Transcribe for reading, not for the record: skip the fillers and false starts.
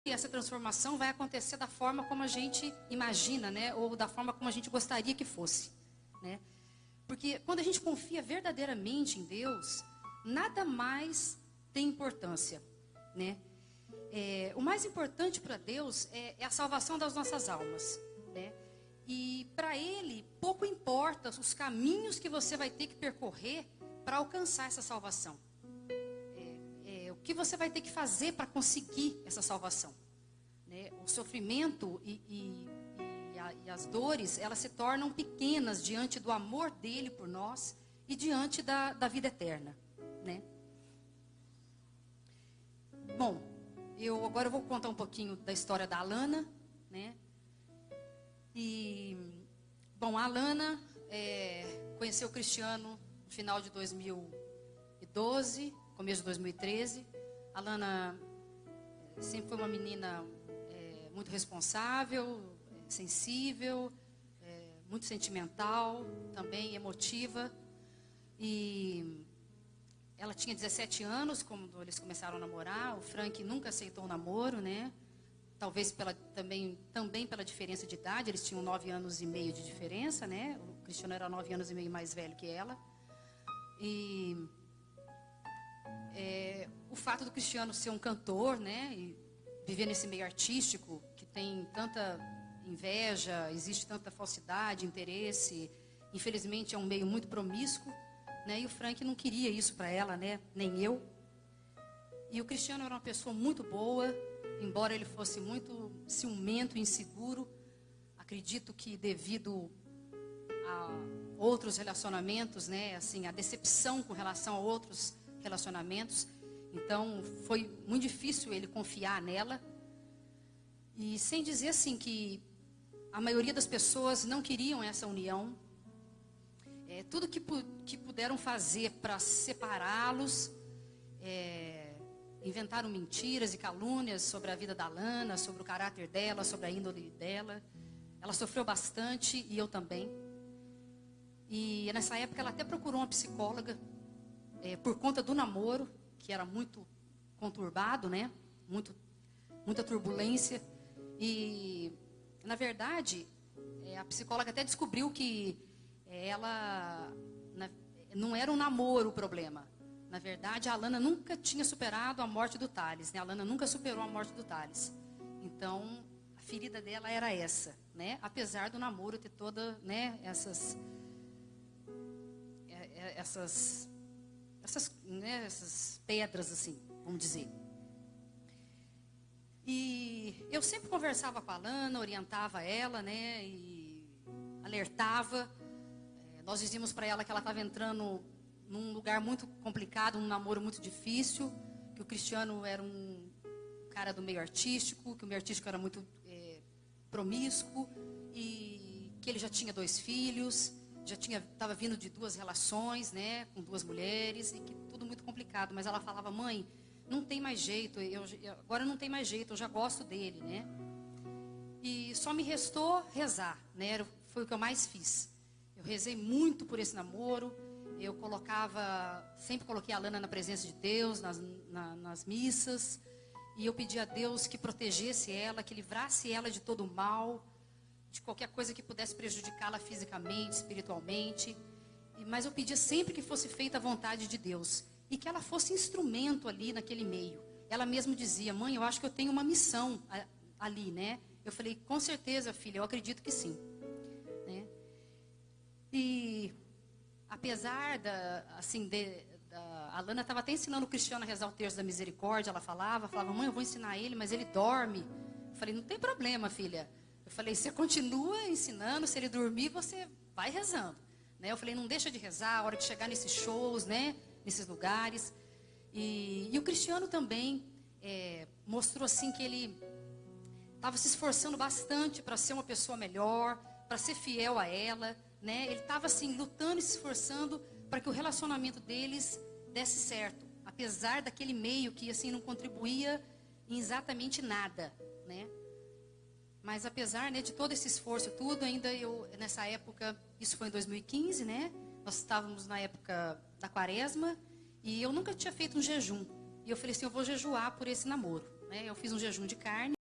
essa transformação vai acontecer da forma como a gente imagina, né? Ou da forma como a gente gostaria que fosse, né? Porque quando a gente confia verdadeiramente em Deus, nada mais tem importância, né? O mais importante para Deus é a salvação das nossas almas, né? E para Ele, pouco importa os caminhos que você vai ter que percorrer para alcançar essa salvação. O que você vai ter que fazer para conseguir essa salvação, né? O sofrimento e as dores, elas se tornam pequenas diante do amor dele por nós e diante da vida eterna, né? Bom, agora eu vou contar um pouquinho da história da Alana, né? Bom, a Alana conheceu o Cristiano no final de 2012, começo de 2013. A Alana sempre foi uma menina muito responsável, sensível, muito sentimental, também emotiva. E ela tinha 17 anos quando eles começaram a namorar. O Frank nunca aceitou o namoro, né? Talvez também pela diferença de idade. Eles tinham 9 anos e meio de diferença, né? O Cristiano era 9 anos e meio mais velho que ela. E o fato do Cristiano ser um cantor, né? E viver nesse meio artístico, que tem tanta inveja, existe tanta falsidade, interesse. Infelizmente é um meio muito promíscuo, né? E o Frank não queria isso para ela, né? Nem eu. E o Cristiano era uma pessoa muito boa, embora ele fosse muito ciumento e inseguro. Acredito que devido a outros relacionamentos, né? Assim, a decepção com relação a outros relacionamentos. Então, foi muito difícil ele confiar nela. E sem dizer assim que a maioria das pessoas não queriam essa união. Tudo que puderam fazer para separá-los, inventaram mentiras e calúnias sobre a vida da Alana, sobre o caráter dela, sobre a índole dela. Ela sofreu bastante e eu também. E nessa época ela até procurou uma psicóloga por conta do namoro, que era muito conturbado, né? Muita turbulência. E, na verdade, a psicóloga até descobriu que não era um namoro o problema. Na verdade, a Alana nunca tinha superado a morte do Thales, né? A Alana nunca superou a morte do Thales. Então, a ferida dela era essa, né? Apesar do namoro ter toda, né, essas pedras, assim, vamos dizer. E eu sempre conversava com a Alana, orientava ela, né, e alertava. Nós dizíamos para ela que ela estava entrando num lugar muito complicado, um namoro muito difícil, que o Cristiano era um cara do meio artístico, que o meio artístico era muito promíscuo, e que ele já tinha 2 filhos, estava vindo de 2 relações, né, com 2 mulheres, e que tudo muito complicado. Mas ela falava: mãe, não tem mais jeito, agora não tem mais jeito, eu já gosto dele, né? E só me restou rezar, né? Foi o que eu mais fiz. Eu rezei muito por esse namoro. Eu sempre coloquei a Alana na presença de Deus, nas missas. E eu pedi a Deus que protegesse ela, que livrasse ela de todo o mal, de qualquer coisa que pudesse prejudicá-la fisicamente, espiritualmente. Mas eu pedia sempre que fosse feita a vontade de Deus. E que ela fosse instrumento ali naquele meio. Ela mesma dizia: mãe, eu acho que eu tenho uma missão ali, né? Eu falei: com certeza, filha, eu acredito que sim. Né? E apesar a Alana estava até ensinando o Cristiano a rezar o terço da misericórdia. Ela falava: mãe, eu vou ensinar ele, mas ele dorme. Eu falei: não tem problema, filha. Eu falei: você continua ensinando, se ele dormir, você vai rezando. Né? Eu falei: não deixa de rezar a hora que chegar nesses shows, né? Nesses lugares. E o Cristiano também mostrou assim que ele estava se esforçando bastante para ser uma pessoa melhor, para ser fiel a ela, né? Ele estava assim lutando e se esforçando para que o relacionamento deles desse certo, apesar daquele meio que assim não contribuía em exatamente nada, né? Mas apesar, né, de todo esse esforço, tudo, ainda nessa época, isso foi em 2015, né? Nós estávamos na época da quaresma e eu nunca tinha feito um jejum. E eu falei assim: eu vou jejuar por esse namoro. né? Eu fiz um jejum de carne.